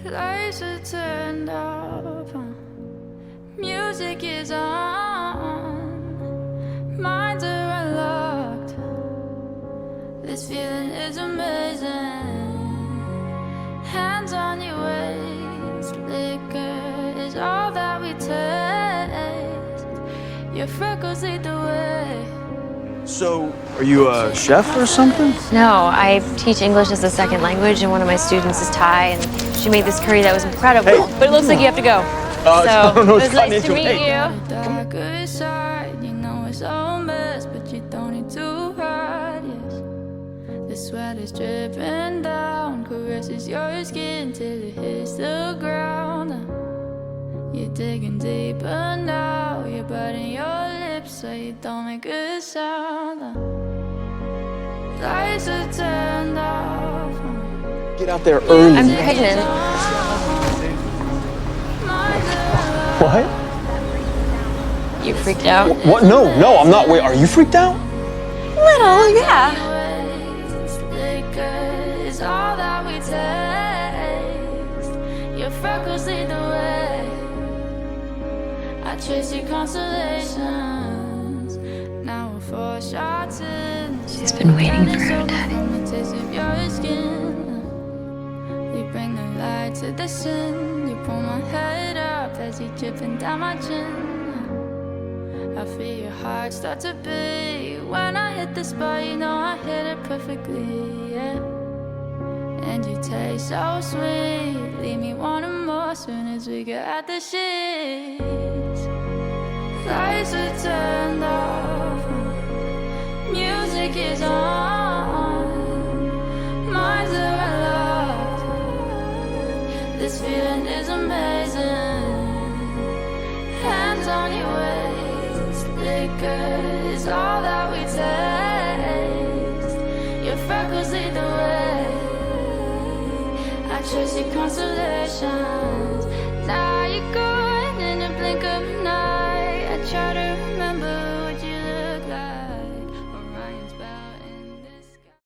Lights are turned off, music is on, minds are unlocked. This feeling is amazing. Hands on your waist, liquor is all that we taste. Your freckles lead the way. So, are you a chef or something? No, I teach English as a second language, and one of my students is Thai, and she made this curry that was incredible. Hey. But it looks like you have to go. No, It was it's nice to meet hey. you. Darker side, you know it's all mess, but you don't need to hide, yes. The sweat is dripping down, caresses your skin till it hits the ground. You're digging deeper now, you're biting your lips so you don't make a sound. Lights are turned off. Get out there early. I'm pregnant. What? You freaked out? What? No, I'm not. Wait, are you freaked out? Little, yeah. Liquor is all that we taste. Your freckles lead the way. I chase your constellations. Now we're 4 shots in. She's been waiting for her daddy. From the taste of your skin. We bring the light to the sun. You pull my head up as you dripping down my chin. I feel your heart start to beat. When I hit the spot, you know I hit it perfectly, yeah. And you taste so sweet, leave me wanting more soon as we get at the sheets. Lights are turned off, music is on, minds are unlocked. This feeling is amazing. Hands on your waist, liquor is all that we taste. Your freckles lead the way. I trust your constellations. Now you're gone in the blink of an eye. I try to